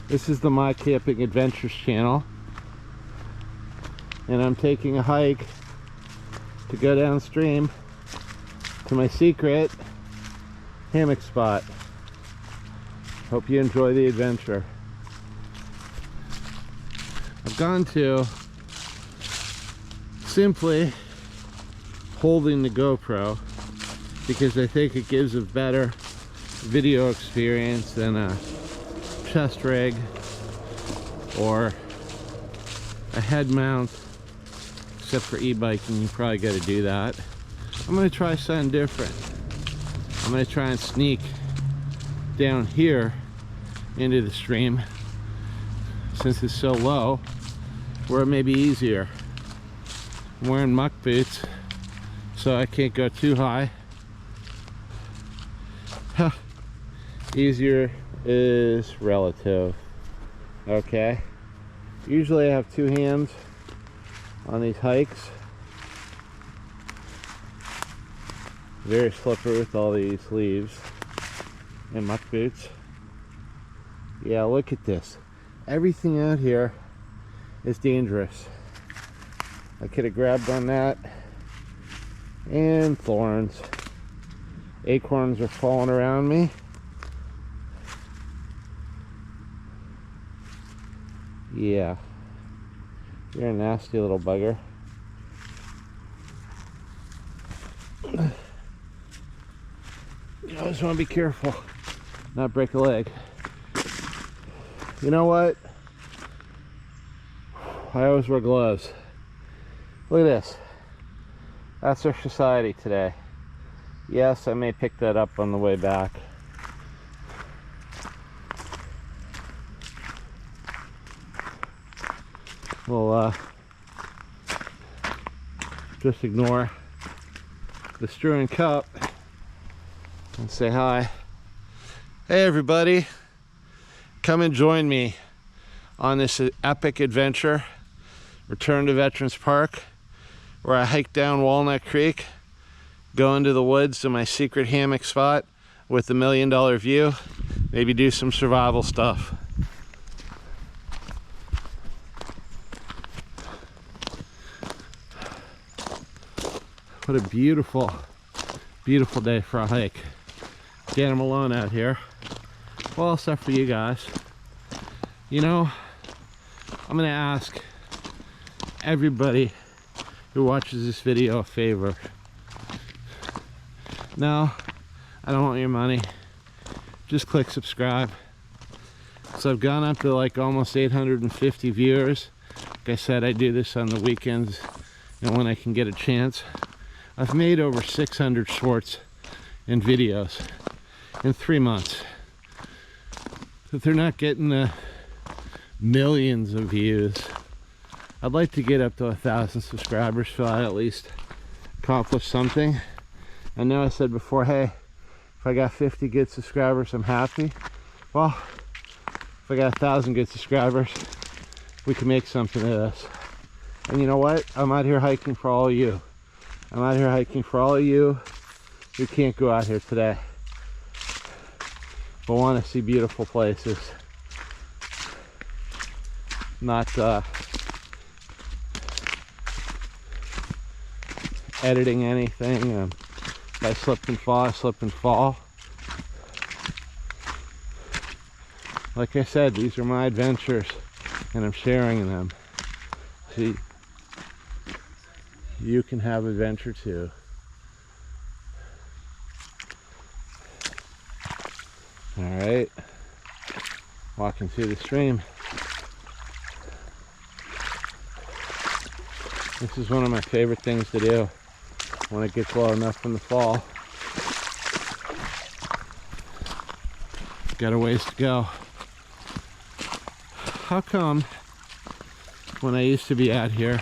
This is the My Camping Adventures channel, and I'm taking a hike to go downstream to my secret hammock spot. Hope you enjoy the adventure. I've gone to simply holding the GoPro because I think it gives a better video experience than a chest rig or a head mount. Except for e-biking, you probably got to do that. I'm going to try something different. I'm going to try and sneak down here into the stream since it's so low, where it may be easier. I'm wearing muck boots, so I can't go too high. Easier is relative. Okay, usually I have two hands on these hikes. Very slippery with all these leaves and muck boots. Yeah, look at this. Everything out here is dangerous. I could have grabbed on that. And thorns. Acorns are falling around me. Yeah. You're a nasty little bugger. You always want to be careful, not break a leg. You know what? I always wear gloves. Look at this. That's our society today. Yes, I may pick that up on the way back. We'll just ignore the strewing cup and say hi. Hey everybody, come and join me on this epic adventure. Return to Veterans Park, where I hike down Walnut Creek, go into the woods to my secret hammock spot with the $1 million view, maybe do some survival stuff. What a beautiful, beautiful day for a hike. Again, I'm alone out here. Well, except for you guys. You know, I'm gonna ask everybody who watches this video a favor. No, I don't want your money. Just click subscribe. So I've gone up to like almost 850 viewers. Like I said, I do this on the weekends and when I can get a chance. I've made over 600 shorts and videos in 3 months. But they're not getting the millions of views. I'd like to get up to 1,000 subscribers so I at least accomplish something. I know I said before, hey, if I got 50 good subscribers, I'm happy. Well, if I got 1,000 good subscribers, we can make something of this. And you know what? I'm out here hiking for all of you. I'm out here hiking for all of you who can't go out here today, but want to see beautiful places. Not editing anything. If I slip and fall, I slip and fall. Like I said, these are my adventures and I'm sharing them. See, you can have adventure too. All right, walking through the stream. This is one of my favorite things to do when it gets low enough in the fall. Got a ways to go. How come when I used to be out here,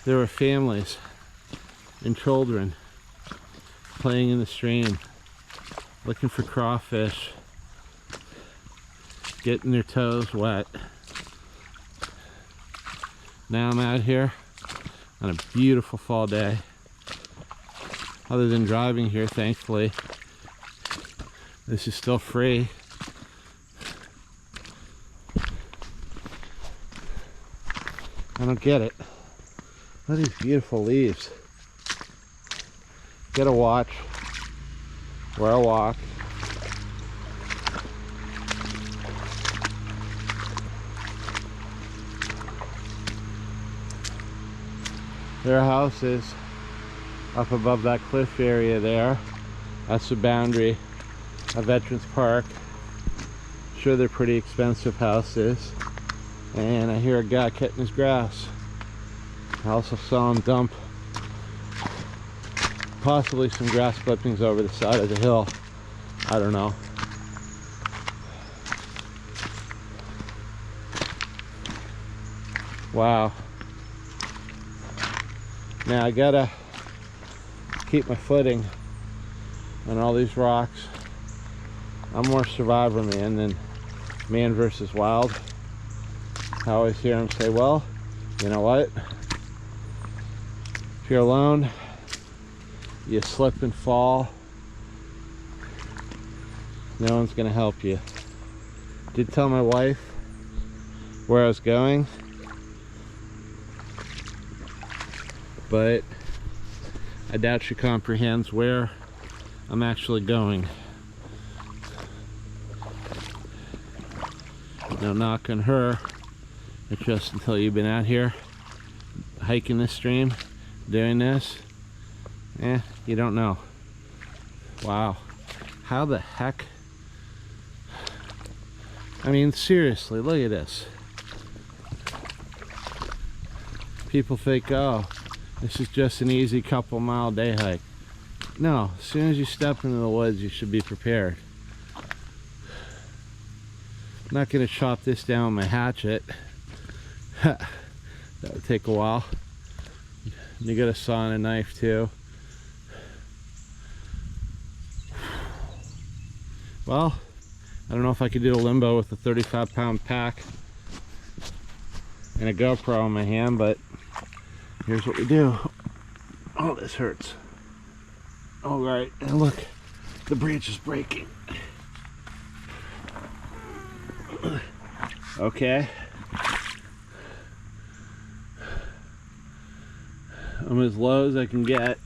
there were families and children playing in the stream, looking for crawfish, getting their toes wet. Now I'm out here on a beautiful fall day. Other than driving here, thankfully, this is still free. I don't get it. Look at these beautiful leaves. Gotta watch where I walk. There are houses up above that cliff area there. That's the boundary of Veterans Park. Sure, they're pretty expensive houses. And I hear a guy cutting his grass. I also saw him dump possibly some grass clippings over the side of the hill. I don't know. Wow. Now I gotta keep my footing on all these rocks. I'm more survivor man than man versus wild. I always hear him say, well, you know what? If you're alone, you slip and fall, no one's gonna help you. Did tell my wife where I was going, but I doubt she comprehends where I'm actually going. No knock on her. It's just until you've been out here hiking this stream, doing this, you don't know. Wow. How the heck? I mean, seriously, look at this. People think, oh, this is just an easy couple mile day hike. No, as soon as you step into the woods, you should be prepared. I'm not gonna chop this down with my hatchet. That would take a while. You got a saw and a knife too. Well, I don't know if I could do a limbo with a 35-pound pack and a GoPro in my hand, but here's what we do. Oh, this hurts. All right, and look, the branch is breaking. Okay. I'm as low as I can get,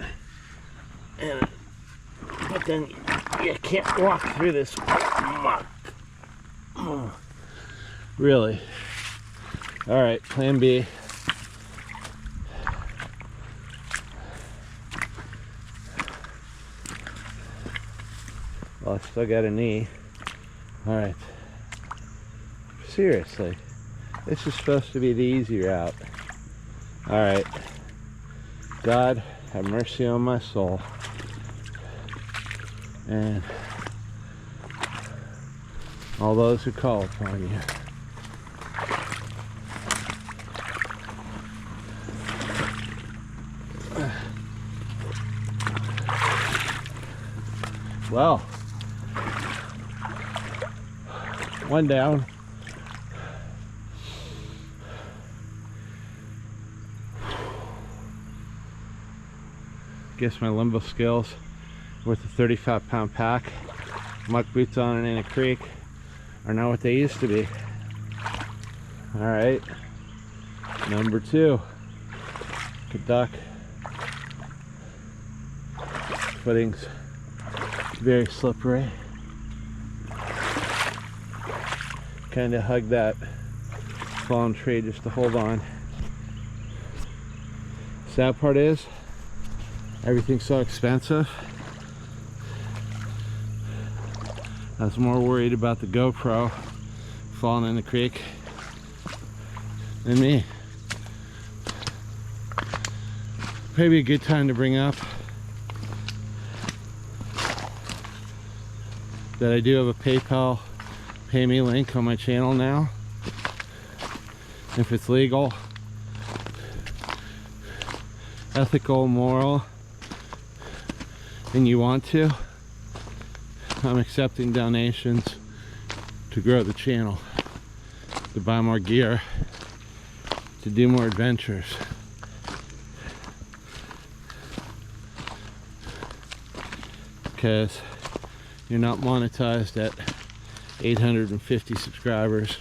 but then you can't walk through this muck. Really. All right, plan B. Well, I still got a knee. All right. Seriously, this is supposed to be the easy route. All right. God, have mercy on my soul. And all those who call upon you. Well, one down. Guess my limbo skills with a 35-pound pack, muck boots on and in a creek are not what they used to be. All right, number 2, good duck. Footing's very slippery. Kind of hug that fallen tree just to hold on. Sad part is, everything's so expensive. I was more worried about the GoPro falling in the creek than me. Maybe a good time to bring up that I do have a PayPal pay me link on my channel now. If it's legal, ethical, moral, and you want to, I'm accepting donations to grow the channel, to buy more gear, to do more adventures. Because you're not monetized at 850 subscribers.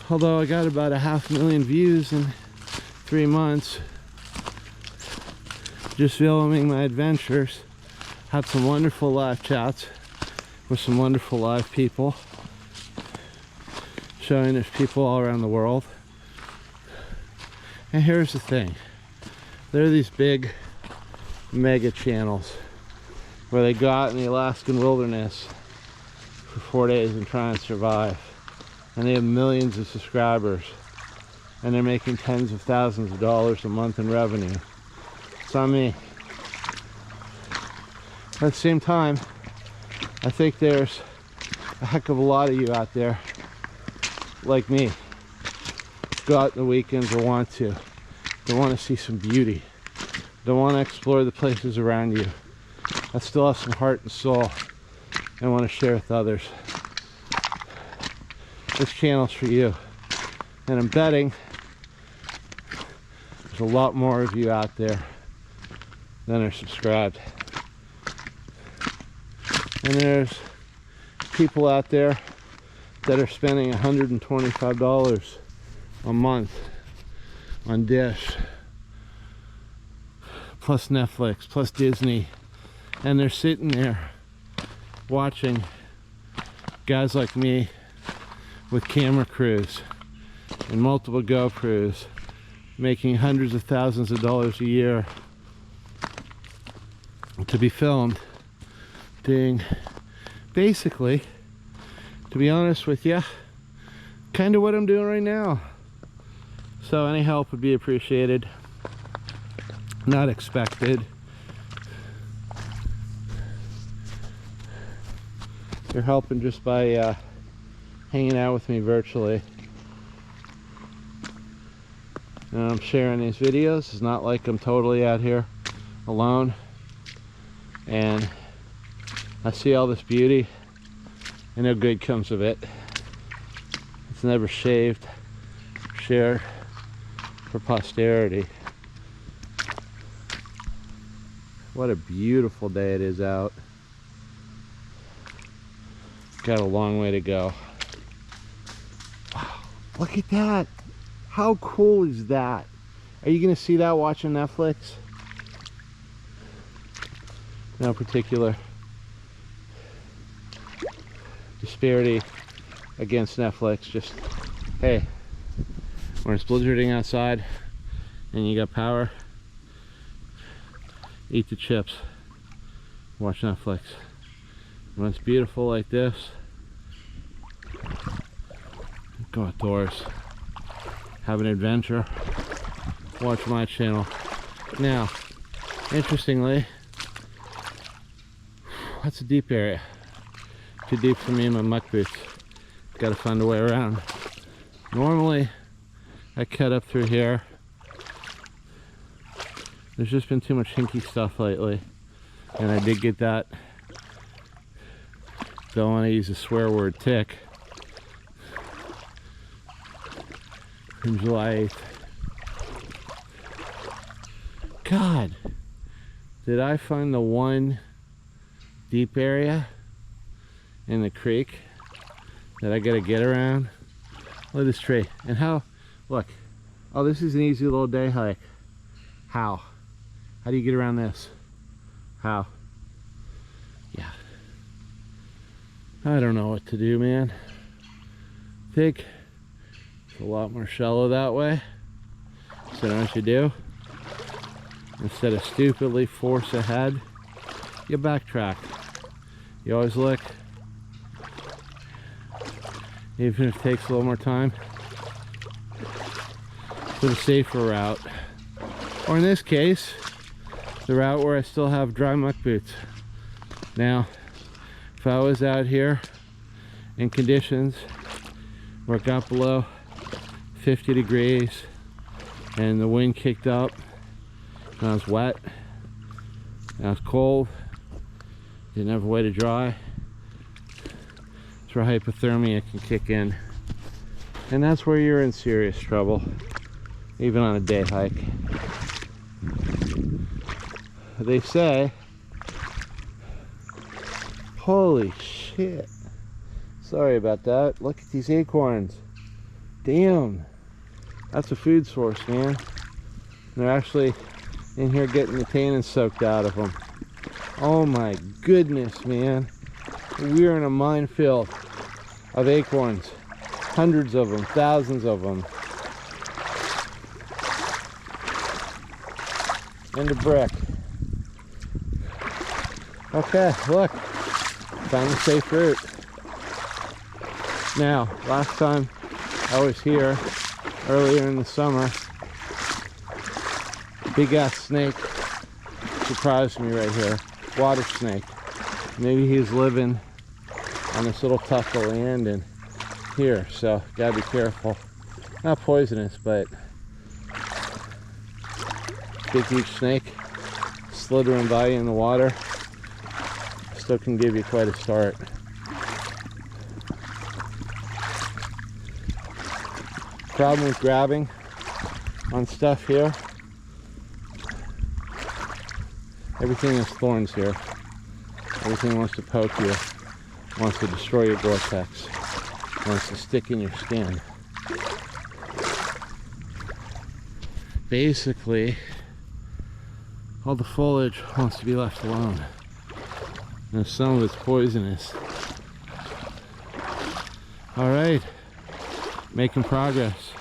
Although I got about 500,000 views in 3 months just filming my adventures. Had some wonderful live chats with some wonderful live people, showing there's people all around the world. And here's the thing, there are these big mega channels where they go out in the Alaskan wilderness for 4 days and try and survive, and they have millions of subscribers and they're making tens of thousands of dollars a month in revenue. It's not me. At the same time, I think there's a heck of a lot of you out there like me, go out on the weekends or want to. They want to see some beauty. They want to explore the places around you. I still have some heart and soul and want to share with others. This channel's for you. And I'm betting there's a lot more of you out there than are subscribed. And there's people out there that are spending $125 a month on Dish, plus Netflix, plus Disney, and they're sitting there watching guys like me with camera crews and multiple GoPros making hundreds of thousands of dollars a year to be filmed doing, basically, to be honest with you, kind of what I'm doing right now. So any help would be appreciated, not expected. You're helping just by hanging out with me virtually. And I'm sharing these videos. It's not like I'm totally out here alone. And I see all this beauty and no good comes of it. It's never shaved, shared for posterity. What a beautiful day it is out. Got a long way to go. Wow, look at that. How cool is that? Are you gonna see that watching Netflix? No particular disparity against Netflix, just hey, when it's blizzarding outside and you got power, eat the chips, watch Netflix. When it's beautiful like this, go outdoors, have an adventure, watch my channel. Now, interestingly, that's a deep area. Too deep for me and my muck boots. Gotta find a way around. Normally, I cut up through here. There's just been too much hinky stuff lately. And I did get that, don't want to use a swear word, tick from July 8th. God, did I find the one deep area in the creek that I gotta get around? Look at this tree. And how, look, oh, this is an easy little day hike. How do you get around this? How? Yeah, I don't know what to do, man. I think it's a lot more shallow that way. So you know what you do? Instead of stupidly force ahead, you backtrack. You always look, even if it takes a little more time, for the safer route. Or in this case, the route where I still have dry muck boots. Now, if I was out here in conditions where it got below 50 degrees and the wind kicked up and I was wet and I was cold, didn't have a way to dry, that's where hypothermia can kick in. And that's where you're in serious trouble, even on a day hike. They say, holy shit, sorry about that, look at these acorns. Damn, that's a food source, man. They're actually in here getting the tannins soaked out of them. Oh my goodness, man. We're in a minefield of acorns. Hundreds of them, thousands of them. And a brick. Okay, look. Found the safe route. Now, last time I was here, earlier in the summer, big ass snake surprised me right here. Water snake. Maybe he's living on this little tuft of land and here, so gotta be careful. Not poisonous, but big huge snake slithering by you in the water still can give you quite a start. Problem with grabbing on stuff here, everything is thorns here. Everything wants to poke you, wants to destroy your vortex, wants to stick in your skin. Basically, all the foliage wants to be left alone. And some of it's poisonous. Alright, making progress.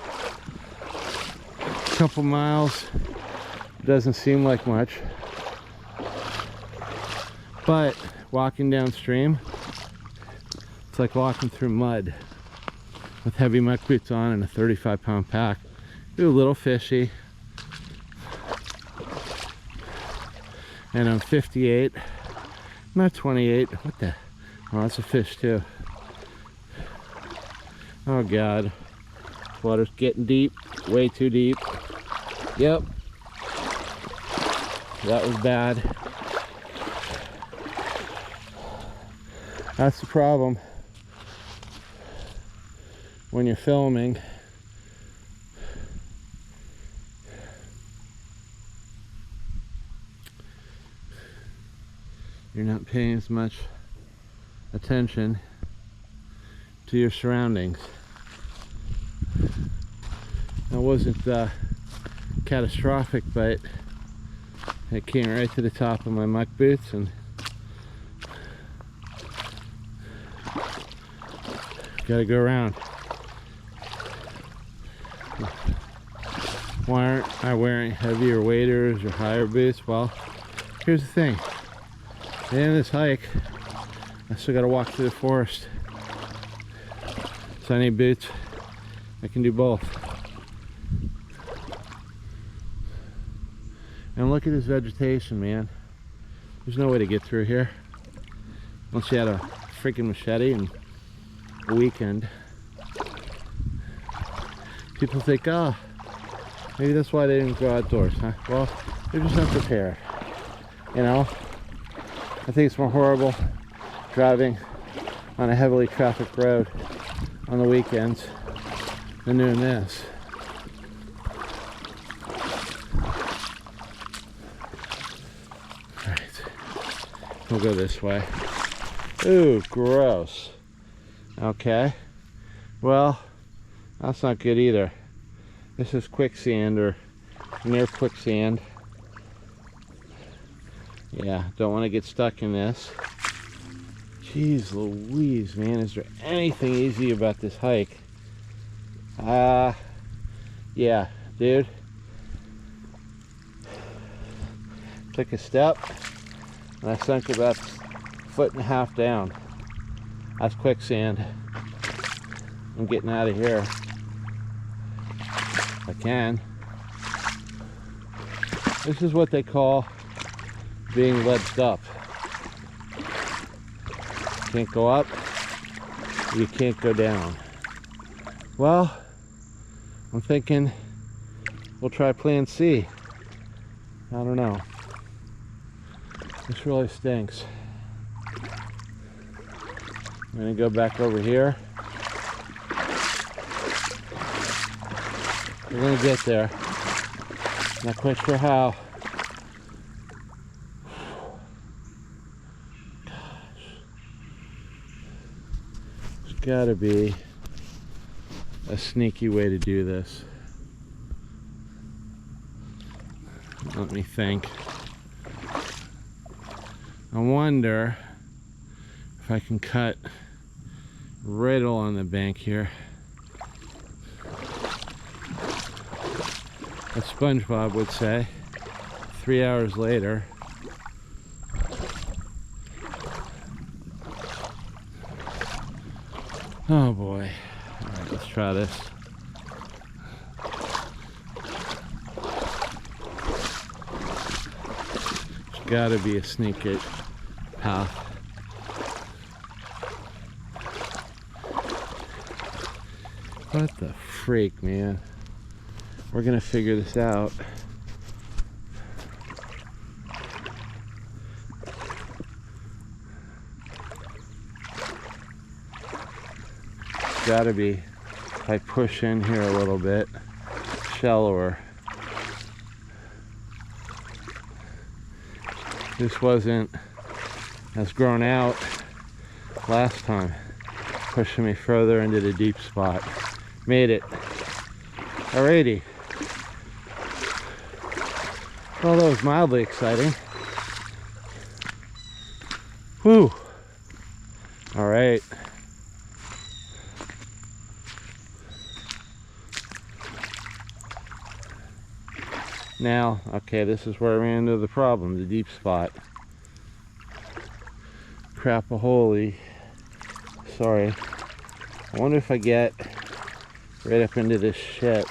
A couple miles, doesn't seem like much. But walking downstream, it's like walking through mud with heavy muck boots on and a 35-pound pack. Ooh, a little fishy. And I'm 58, not 28. What the? Oh, that's a fish too. Oh God, this water's getting deep, way too deep. Yep, that was bad. That's the problem when you're filming. You're not paying as much attention to your surroundings. That wasn't catastrophic, but it came right to the top of my muck boots and gotta go around. Why aren't I wearing heavier waders or higher boots? Well, here's the thing. At the end of this hike, I still gotta walk through the forest. So I need boots. I can do both. And look at this vegetation, man. There's no way to get through here unless you had a freaking machete and a weekend. People think, oh, maybe that's why they didn't go outdoors, huh? Well, they're just not prepared. You know? I think it's more horrible driving on a heavily trafficked road on the weekends than doing this. Alright, we'll go this way. Ooh, gross. Okay, well, that's not good either. This is quicksand or near quicksand. Yeah, don't want to get stuck in this. Jeez Louise, man, is there anything easy about this hike? Yeah, dude. Took a step, and I sunk about 1.5 feet down. That's quicksand. I'm getting out of here. If I can. This is what they call being ledged up. You can't go up, you can't go down. Well, I'm thinking we'll try plan C. I don't know. This really stinks. I'm gonna go back over here. We're gonna get there. Not quite sure how. Gosh. There's gotta be a sneaky way to do this. Let me think. I wonder if I can cut right along the bank here. As SpongeBob would say, 3 hours later. Oh boy. Alright, let's try this. There's gotta be a sneaky path. What the freak, man? We're gonna figure this out. Gotta be, if I push in here a little bit, shallower. This wasn't as grown out last time, pushing me further into the deep spot. Made it. Alrighty. Well, that was mildly exciting. Whew. Alright. Now, okay, this is where we ran into the problem, the deep spot. Crap-a-holy. Sorry. I wonder if I get right up into this shit.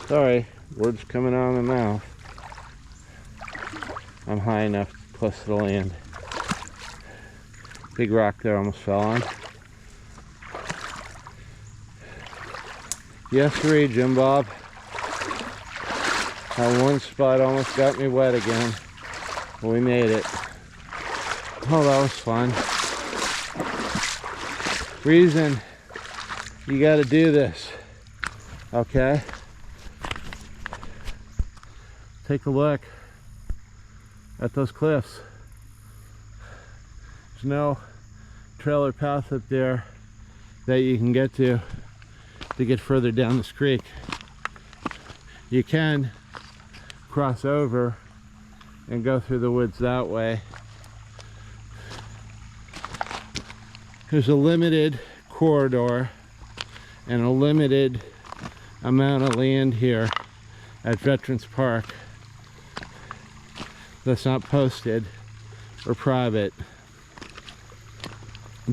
Sorry, words coming out of my mouth. I'm high enough close to the land. Big rock there almost fell on. Yes, sir, Jim Bob. That one spot almost got me wet again. We made it. Oh, that was fun. Reason you gotta do this, okay? Take a look at those cliffs. There's no trailer path up there that you can get to get further down this creek. You can cross over and go through the woods that way. There's a limited corridor and a limited amount of land here at Veterans Park that's not posted or private.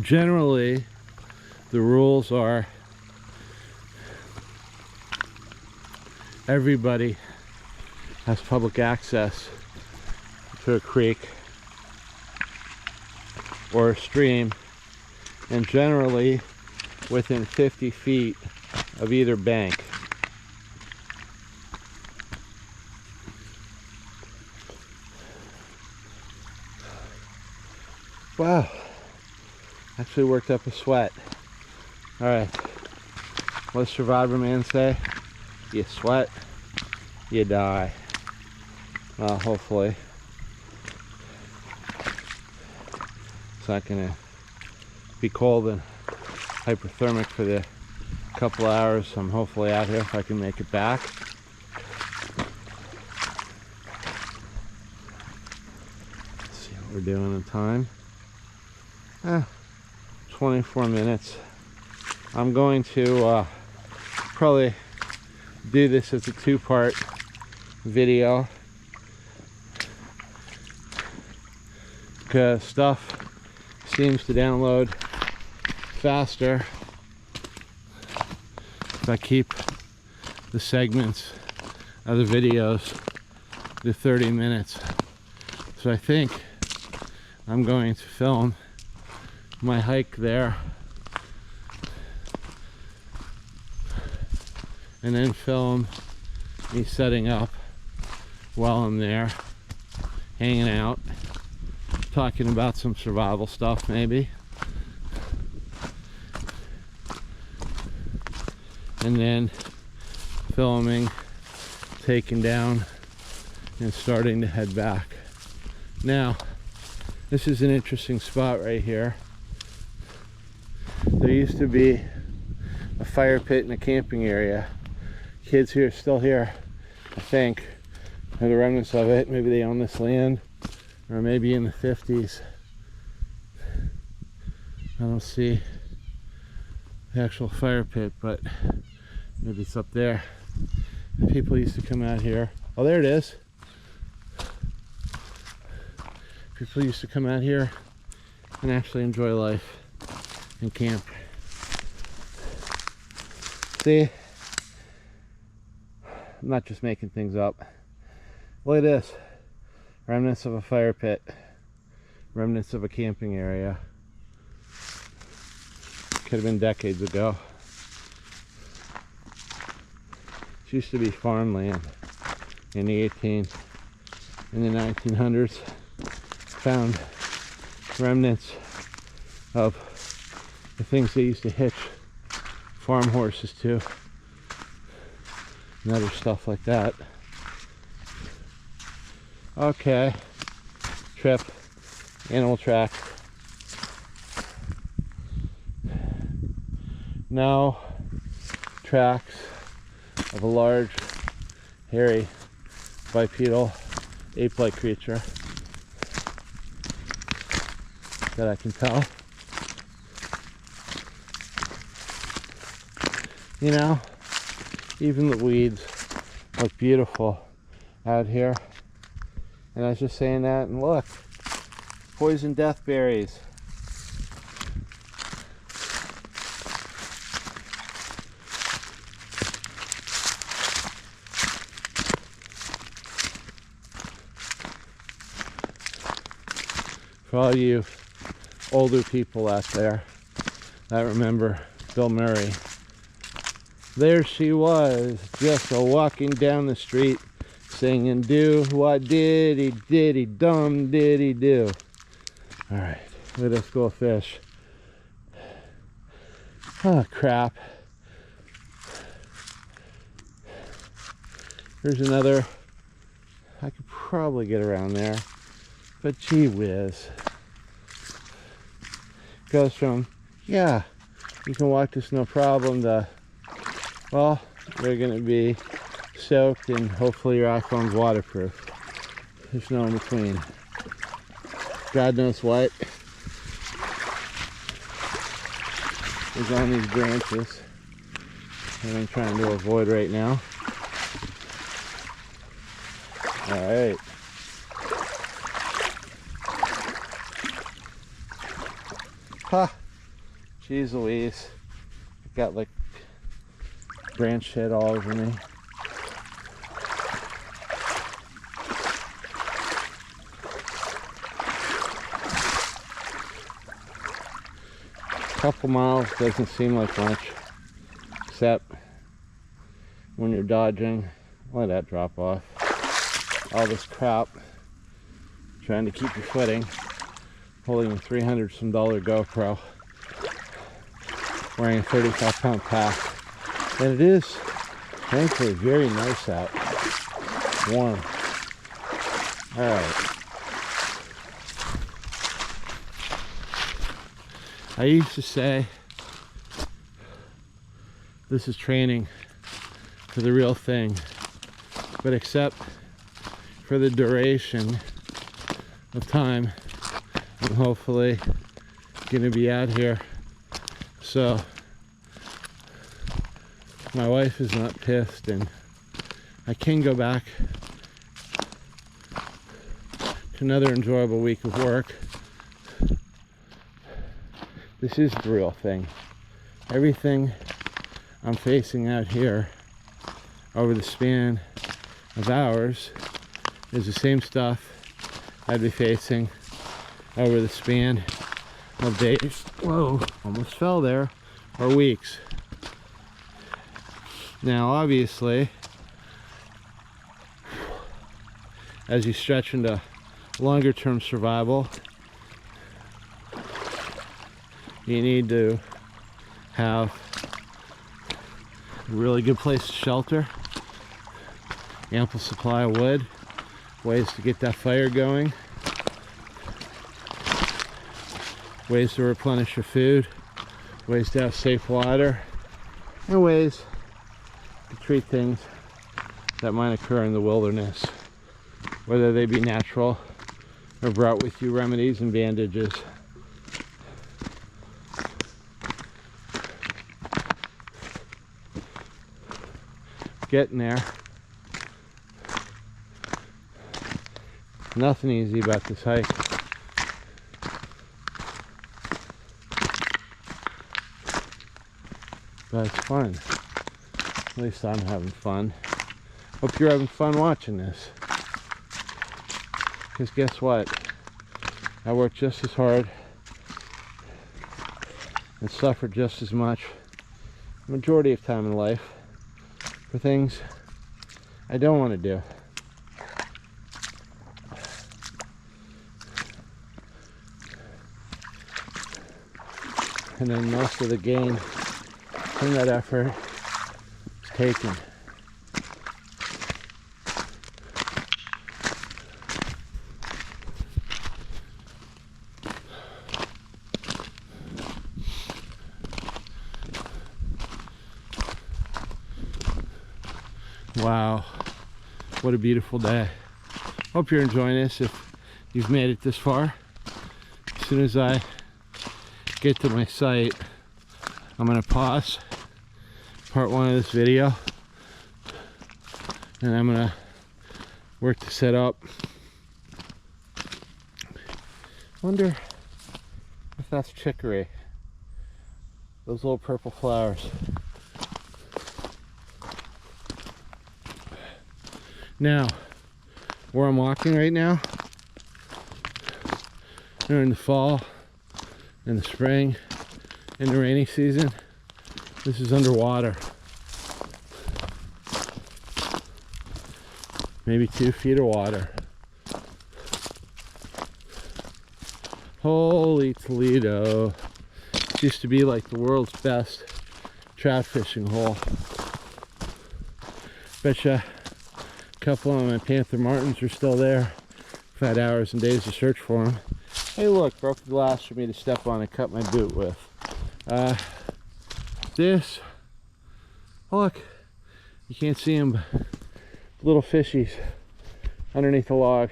Generally, the rules are everybody has public access to a creek or a stream, and generally within 50 feet of either bank. Wow, actually worked up a sweat. All right, what does Survivor Man say? You sweat, you die. Well, hopefully it's not gonna be cold and hyperthermic for the couple hours I'm hopefully out here, if I can make it back. Let's see what we're doing in time. 24 minutes. I'm going to probably do this as a two-part video because stuff seems to download faster if I keep the segments of the videos to 30 minutes. So I think I'm going to film my hike there and then film me setting up while I'm there, hanging out, talking about some survival stuff maybe, and then filming, taking down and starting to head back. Now, this is an interesting spot right here. There used to be a fire pit and a camping area. Kids here, still here, I think, are the remnants of it. Maybe they own this land, or maybe in the 50s. I don't see the actual fire pit, but maybe it's up there. People used to come out here. Oh, there it is. People used to come out here and actually enjoy life and camp. See? I'm not just making things up. Look at this. Remnants of a fire pit. Remnants of a camping area. Could have been decades ago. It used to be farmland in the 1900s. Found remnants of the things they used to hitch farm horses to and other stuff like that. Okay, trip, animal track. Now tracks of a large, hairy, bipedal, ape-like creature that I can tell. You know, even the weeds look beautiful out here. And I was just saying that, and look, poison death berries. For all you older people out there that remember Bill Murray, there she was, just walking down the street, singing, do what diddy dum diddy do. All right, let us go fish. Oh crap. Here's another. I could probably get around there, but gee whiz. Goes from, yeah, you can walk this no problem, to, well, they're gonna be soaked and hopefully your iPhone's waterproof. There's no in between. God knows what is on these branches that I'm trying to avoid right now. Alright. Ha! Jeez Louise. I've got like branch shit all over me. Couple miles doesn't seem like much, except when you're dodging. Let that drop off. All this crap, trying to keep your footing, holding a $300 some GoPro, wearing a 35-pound pack, and it is thankfully very nice out, warm. All right. I used to say this is training for the real thing, but except for the duration of time, I'm hopefully gonna be out here, so my wife is not pissed and I can go back to another enjoyable week of work. This is the real thing. Everything I'm facing out here over the span of hours is the same stuff I'd be facing over the span of days. Whoa, almost fell there. Or weeks. Now obviously, as you stretch into longer term survival, you need to have a really good place to shelter, ample supply of wood, ways to get that fire going, ways to replenish your food, ways to have safe water, and ways to treat things that might occur in the wilderness, whether they be natural or brought with you remedies and bandages. Getting there. Nothing easy about this hike. But it's fun. At least I'm having fun. Hope you're having fun watching this. Because guess what? I work just as hard and suffer just as much the majority of time in life for things I don't want to do. And then most of the gain from that effort is taken. Wow, what a beautiful day. Hope you're enjoying this if you've made it this far. As soon as I get to my site, I'm going to pause part 1 of this video and I'm going to work to set up. Wonder if that's chicory, those little purple flowers. Now, where I'm walking right now, during the fall, in the spring, in the rainy season, this is underwater. Maybe 2 feet of water. Holy Toledo. It used to be like the world's best trout fishing hole. Betcha a couple of my panther martins are still there. I've had hours and days to search for them. Hey look, broke the glass for me to step on and cut my boot with. This, oh look, you can't see them, but little fishies underneath the log.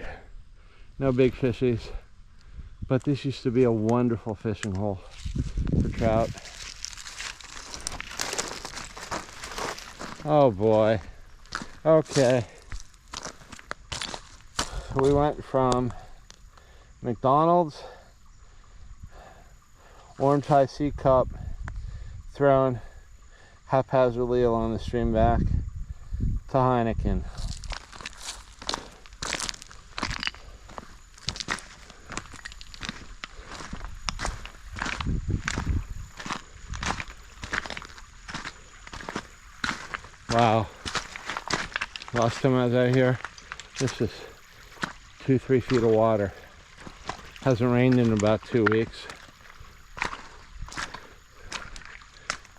No big fishies, but this used to be a wonderful fishing hole for trout. Oh boy, okay. So we went from McDonald's, orange high C cup, thrown haphazardly along the stream back, to Heineken. Wow. Last time I was out here, this is 2-3 feet of water. Hasn't rained in about 2 weeks.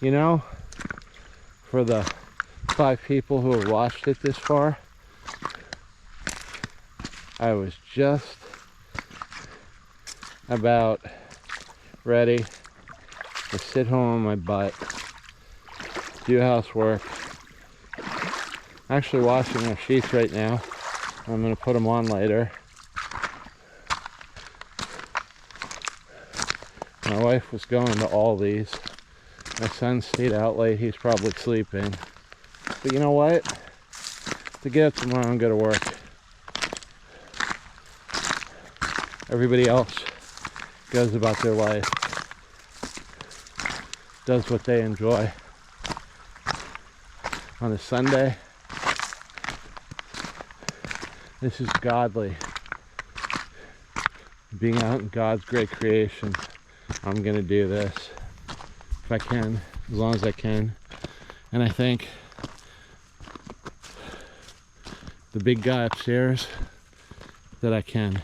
You know, for the 5 people who have watched it this far, I was just about ready to sit home on my butt, do housework. I'm actually washing my sheets right now. I'm going to put them on later. My wife was going to Aldi's. My son stayed out late. He's probably sleeping. But you know what? To get up tomorrow and go to work. Everybody else goes about their life. Does what they enjoy. On a Sunday, this is godly. Being out in God's great creation. I'm gonna do this if I can, as long as I can. And I think the big guy upstairs that I can.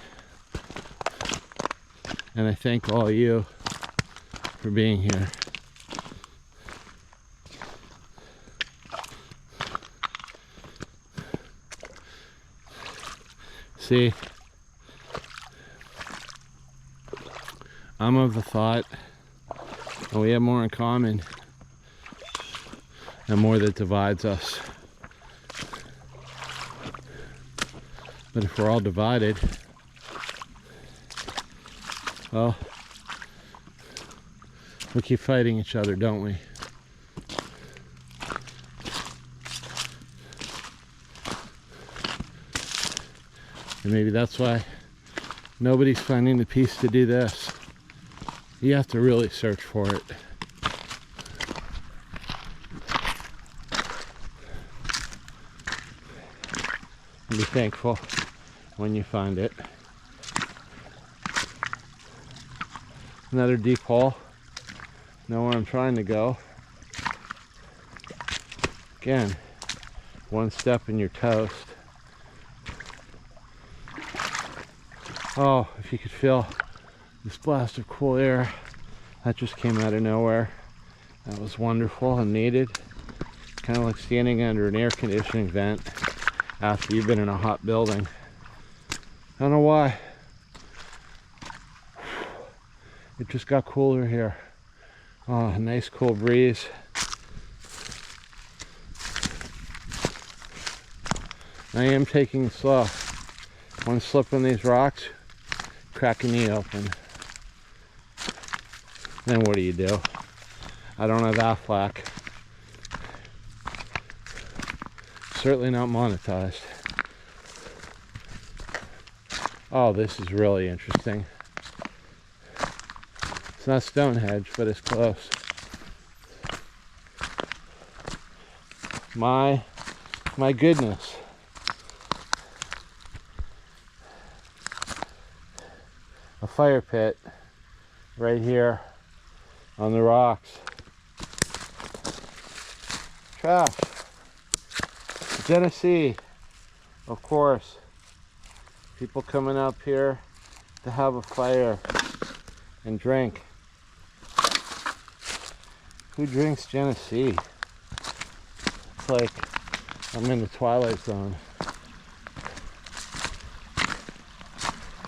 And I thank all you for being here. See, I'm of the thought, and we have more in common and more that divides us. But if we're all divided, well, we keep fighting each other, don't we? And maybe that's why nobody's finding the peace to do this. You have to really search for it. And be thankful when you find it. Another deep hole. Know where I'm trying to go. Again, one step and you're toast. Oh, if you could feel this blast of cool air that just came out of nowhere. That was wonderful and needed. Kind of like standing under an air conditioning vent after you've been in a hot building. I don't know why. It just got cooler here. Oh, a nice cool breeze. I am taking it slow. One slip on these rocks, crack a knee open. Then what do? I don't have Aflac. Certainly not monetized. Oh, this is really interesting. It's not Stonehenge, but it's close. My goodness. A fire pit right here on the rocks. Trash. Genesee, of course. People coming up here to have a fire and drink. Who drinks Genesee? It's like I'm in the Twilight Zone.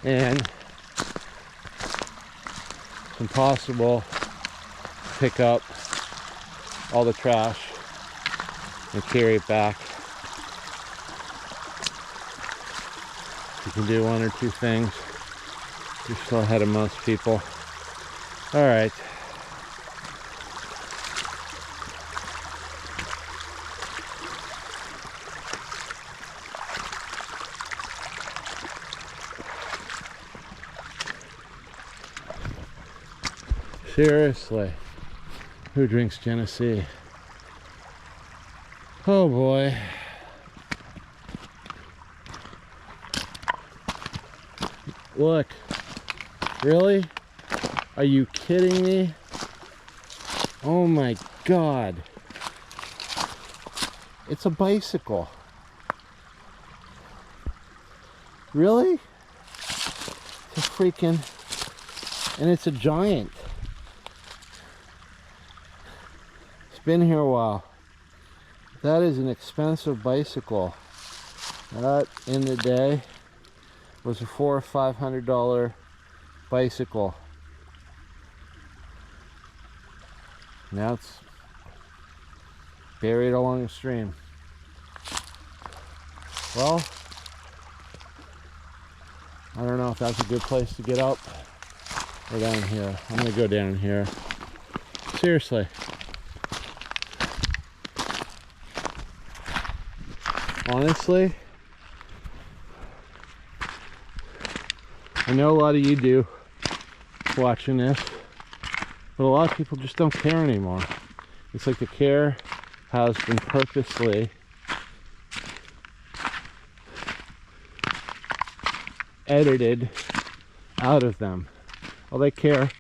And it's impossible to pick up all the trash and carry it back. You can do one or two things. You're still ahead of most people. All right. Seriously, who drinks Genesee? Oh boy. Look, really? Are you kidding me? Oh my God. It's a bicycle. Really? It's a freaking, and it's a giant. It's been here a while. That is an expensive bicycle. That in the day was a $400 or $500 bicycle. Now it's buried along the stream. Well, I don't know if that's a good place to get up or down here. I'm gonna go down here. Seriously. Honestly, I know a lot of you do watching this, but a lot of people just don't care anymore. It's like the care has been purposely edited out of them. All they care